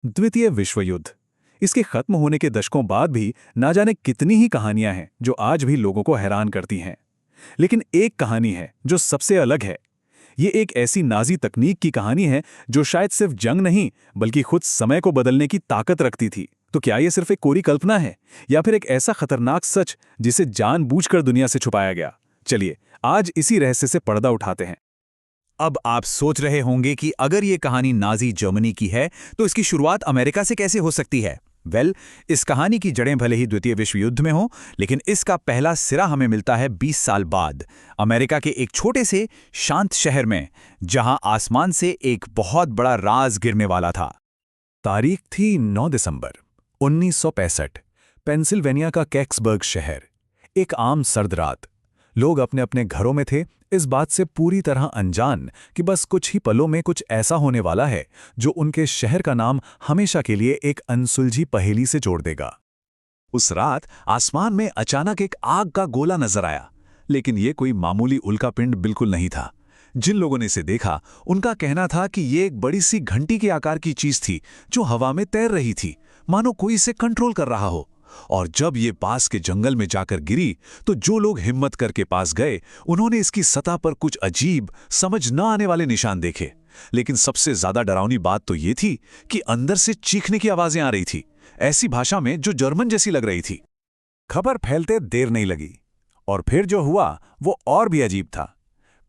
द्वितीय विश्व युद्ध। इसके खत्म होने के दशकों बाद भी ना जाने कितनी ही कहानियां हैं जो आज भी लोगों को हैरान करती हैं। लेकिन एक कहानी है जो सबसे अलग है। ये एक ऐसी नाजी तकनीक की कहानी है जो शायद सिर्फ जंग नहीं बल्कि खुद समय को बदलने की ताकत रखती थी। तो क्या ये सिर्फ एक कोरी कल्पना है या फिर एक ऐसा खतरनाक सच जिसे जानबूझकर दुनिया से छुपाया गया? चलिए आज इसी रहस्य से पर्दा उठाते हैं। अब आप सोच रहे होंगे कि अगर ये कहानी नाजी जर्मनी की है तो इसकी शुरुआत अमेरिका से कैसे हो सकती है। इस कहानी की जड़ें भले ही द्वितीय विश्व युद्ध में हो, लेकिन इसका पहला सिरा हमें मिलता है 20 साल बाद अमेरिका के एक छोटे से शांत शहर में, जहां आसमान से एक बहुत बड़ा राज गिरने वाला था। तारीख थी 9 दिसंबर 1965। पेंसिल्वेनिया का कैक्सबर्ग शहर। एक आम सर्द रात। लोग अपने अपने घरों में थे, इस बात से पूरी तरह अनजान कि बस कुछ ही पलों में कुछ ऐसा होने वाला है जो उनके शहर का नाम हमेशा के लिए एक अनसुलझी पहेली से जोड़ देगा। उस रात आसमान में अचानक एक आग का गोला नजर आया, लेकिन यह कोई मामूली उल्कापिंड बिल्कुल नहीं था। जिन लोगों ने इसे देखा उनका कहना था कि यह एक बड़ी सी घंटी के आकार की चीज थी जो हवा में तैर रही थी, मानो कोई इसे कंट्रोल कर रहा हो। और जब ये पास के जंगल में जाकर गिरी तो जो लोग हिम्मत करके पास गए उन्होंने इसकी सतह पर कुछ अजीब, समझ न आने वाले निशान देखे। लेकिन सबसे ज्यादा डरावनी बात तो ये थी कि अंदर से चीखने की आवाजें आ रही थी, ऐसी भाषा में जो जर्मन जैसी लग रही थी। खबर फैलते देर नहीं लगी और फिर जो हुआ वो और भी अजीब था।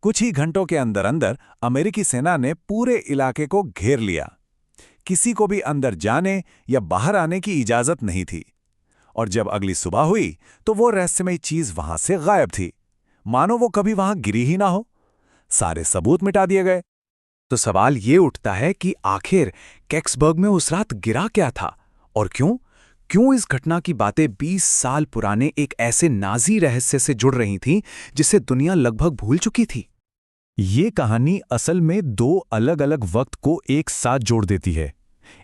कुछ ही घंटों के अंदर अंदर अमेरिकी सेना ने पूरे इलाके को घेर लिया। किसी को भी अंदर जाने या बाहर आने की इजाजत नहीं थी। और जब अगली सुबह हुई तो वो रहस्यमयी चीज वहां से गायब थी, मानो वो कभी वहां गिरी ही ना हो। सारे सबूत मिटा दिए गए। तो सवाल ये उठता है कि आखिर कैक्सबर्ग में उस रात गिरा क्या था और क्यों? क्यों इस घटना की बातें 20 साल पुराने एक ऐसे नाजी रहस्य से जुड़ रही थीं जिसे दुनिया लगभग भूल चुकी थी? ये कहानी असल में दो अलग अलग वक्त को एक साथ जोड़ देती है।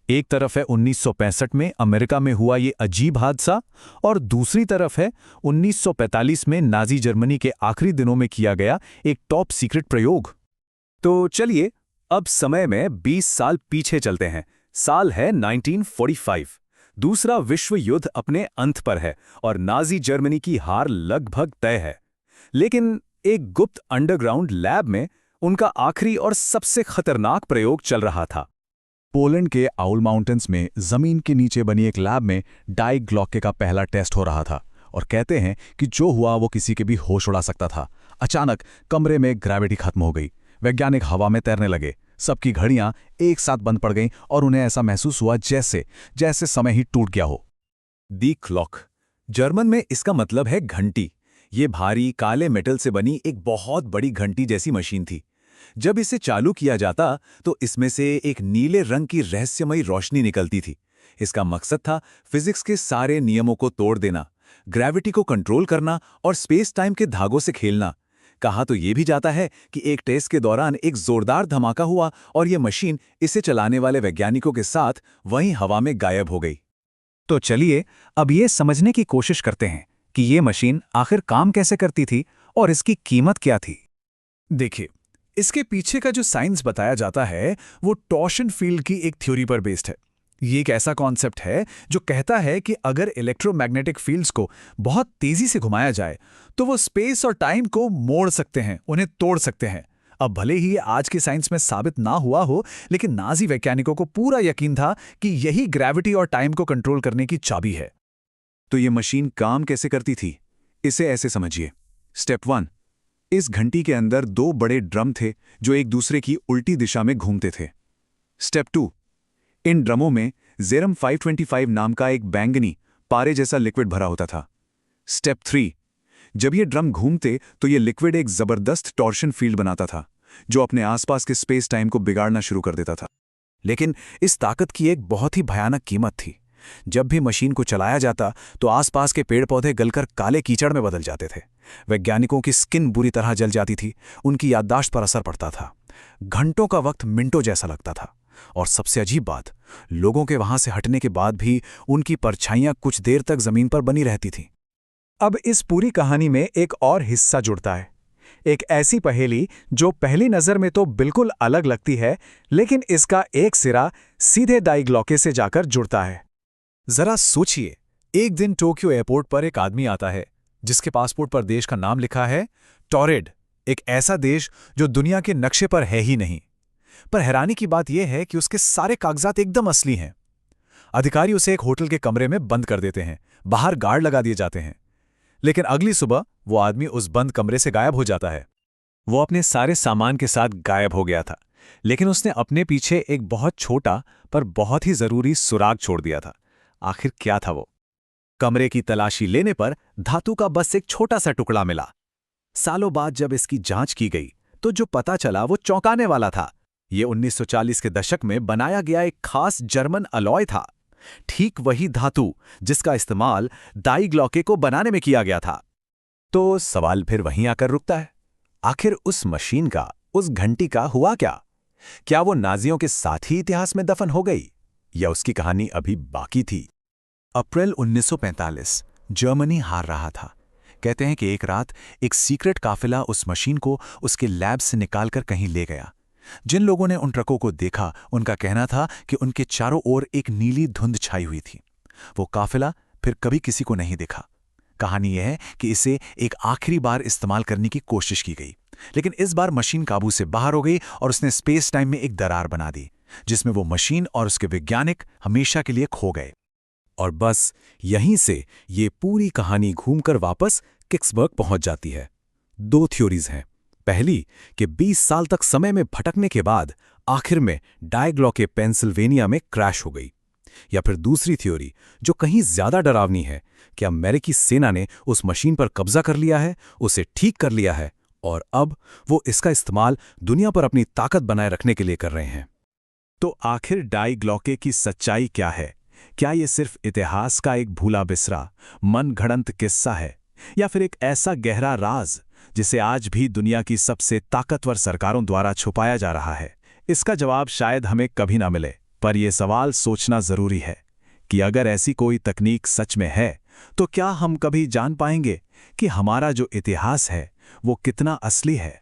एक तरफ है 1965 में अमेरिका में हुआ ये अजीब हादसा और दूसरी तरफ है 1945 में नाजी जर्मनी के आखिरी दिनों में किया गया एक टॉप सीक्रेट प्रयोग। तो चलिए अब समय में 20 साल पीछे चलते हैं। साल है 1945। दूसरा विश्व युद्ध अपने अंत पर है और नाजी जर्मनी की हार लगभग तय है। लेकिन एक गुप्त अंडरग्राउंड लैब में उनका आखिरी और सबसे खतरनाक प्रयोग चल रहा था। पोलैंड के आउल माउंटेन्स में जमीन के नीचे बनी एक लैब में डाई ग्लॉके का पहला टेस्ट हो रहा था और कहते हैं कि जो हुआ वो किसी के भी होश उड़ा सकता था। अचानक कमरे में ग्रेविटी खत्म हो गई। वैज्ञानिक हवा में तैरने लगे। सबकी घड़ियां एक साथ बंद पड़ गईं और उन्हें ऐसा महसूस हुआ जैसे जैसे समय ही टूट गया हो। दी क्लॉक, जर्मन में इसका मतलब है घंटी। ये भारी काले मेटल से बनी एक बहुत बड़ी घंटी जैसी मशीन थी। जब इसे चालू किया जाता तो इसमें से एक नीले रंग की रहस्यमयी रोशनी निकलती थी। इसका मकसद था फिजिक्स के सारे नियमों को तोड़ देना, ग्रेविटी को कंट्रोल करना और स्पेस टाइम के धागों से खेलना। कहा तो यह भी जाता है कि एक टेस्ट के दौरान एक जोरदार धमाका हुआ और यह मशीन इसे चलाने वाले वैज्ञानिकों के साथ वहीं हवा में गायब हो गई। तो चलिए अब ये समझने की कोशिश करते हैं कि ये मशीन आखिर काम कैसे करती थी और इसकी कीमत क्या थी। देखिए, इसके पीछे का जो साइंस बताया जाता है वो टॉर्शन फील्ड की एक थ्योरी पर बेस्ड है। ये एक ऐसा कॉन्सेप्ट है जो कहता है कि अगर इलेक्ट्रोमैग्नेटिक फील्ड्स को बहुत तेजी से घुमाया जाए तो वो स्पेस और टाइम को मोड़ सकते हैं, उन्हें तोड़ सकते हैं। अब भले ही ये आज के साइंस में साबित ना हुआ हो, लेकिन नाजी वैज्ञानिकों को पूरा यकीन था कि यही ग्रेविटी और टाइम को कंट्रोल करने की चाबी है। तो ये मशीन काम कैसे करती थी? इसे ऐसे समझिए। स्टेप 1, इस घंटी के अंदर दो बड़े ड्रम थे जो एक दूसरे की उल्टी दिशा में घूमते थे। स्टेप 2, इन ड्रमों में जेरम 525 नाम का एक बैंगनी पारे जैसा लिक्विड भरा होता था। स्टेप 3, जब ये ड्रम घूमते तो ये लिक्विड एक जबरदस्त टॉर्शन फील्ड बनाता था जो अपने आसपास के स्पेस टाइम को बिगाड़ना शुरू कर देता था। लेकिन इस ताकत की एक बहुत ही भयानक कीमत थी। जब भी मशीन को चलाया जाता तो आसपास के पेड़ पौधे गलकर काले कीचड़ में बदल जाते थे। वैज्ञानिकों की स्किन बुरी तरह जल जाती थी, उनकी याददाश्त पर असर पड़ता था। घंटों का वक्त मिनटों जैसा लगता था और सबसे अजीब बात, लोगों के वहां से हटने के बाद भी उनकी परछाइयां कुछ देर तक जमीन पर बनी रहती थीं। अब इस पूरी कहानी में एक और हिस्सा जुड़ता है। एक ऐसी पहेली जो पहली नज़र में तो बिल्कुल अलग लगती है, लेकिन इसका एक सिरा सीधे डाइग्लॉके से जाकर जुड़ता है। जरा सोचिए, एक दिन टोक्यो एयरपोर्ट पर एक आदमी आता है जिसके पासपोर्ट पर देश का नाम लिखा है टॉरेड, एक ऐसा देश जो दुनिया के नक्शे पर है ही नहीं। पर हैरानी की बात यह है कि उसके सारे कागजात एकदम असली हैं। अधिकारी उसे एक होटल के कमरे में बंद कर देते हैं, बाहर गार्ड लगा दिए जाते हैं। लेकिन अगली सुबह वो आदमी उस बंद कमरे से गायब हो जाता है। वो अपने सारे सामान के साथ गायब हो गया था, लेकिन उसने अपने पीछे एक बहुत छोटा पर बहुत ही जरूरी सुराग छोड़ दिया था। आखिर क्या था वो? कमरे की तलाशी लेने पर धातु का बस एक छोटा सा टुकड़ा मिला। सालों बाद जब इसकी जांच की गई तो जो पता चला वो चौंकाने वाला था। ये 1940 के दशक में बनाया गया एक खास जर्मन अलॉय था, ठीक वही धातु जिसका इस्तेमाल डाइग्लॉके को बनाने में किया गया था। तो सवाल फिर वहीं आकर रुकता है, आखिर उस मशीन का, उस घंटी का हुआ क्या? क्या वो नाजियों के साथ ही इतिहास में दफन हो गई, या उसकी कहानी अभी बाकी थी? अप्रैल 1945 जर्मनी हार रहा था। कहते हैं कि एक रात एक सीक्रेट काफिला उस मशीन को उसके लैब से निकालकर कहीं ले गया। जिन लोगों ने उन ट्रकों को देखा, उनका कहना था कि उनके चारों ओर एक नीली धुंध छाई हुई थी। वो काफिला फिर कभी किसी को नहीं दिखा। कहानी यह है कि इसे एक आखिरी बार इस्तेमाल करने की कोशिश की गई, लेकिन इस बार मशीन काबू से बाहर हो गई और उसने स्पेस टाइम में एक दरार बना दी, जिसमें वो मशीन और उसके वैज्ञानिक हमेशा के लिए खो गए। और बस यहीं से ये पूरी कहानी घूमकर वापस किक्सबर्ग पहुंच जाती है। 2 थ्योरीज हैं। पहली कि 20 साल तक समय में भटकने के बाद आखिर में डाइग्लॉके पेंसिल्वेनिया में क्रैश हो गई। या फिर दूसरी थ्योरी जो कहीं ज्यादा डरावनी है कि अमेरिकी सेना ने उस मशीन पर कब्जा कर लिया है, उसे ठीक कर लिया है और अब वो इसका इस्तेमाल दुनिया पर अपनी ताकत बनाए रखने के लिए कर रहे हैं। तो आखिर डाइग्लॉके की सच्चाई क्या है? क्या ये सिर्फ इतिहास का एक भूला बिसरा मनगढ़ंत किस्सा है, या फिर एक ऐसा गहरा राज जिसे आज भी दुनिया की सबसे ताकतवर सरकारों द्वारा छुपाया जा रहा है? इसका जवाब शायद हमें कभी ना मिले, पर यह सवाल सोचना जरूरी है कि अगर ऐसी कोई तकनीक सच में है तो क्या हम कभी जान पाएंगे कि हमारा जो इतिहास है वो कितना असली है।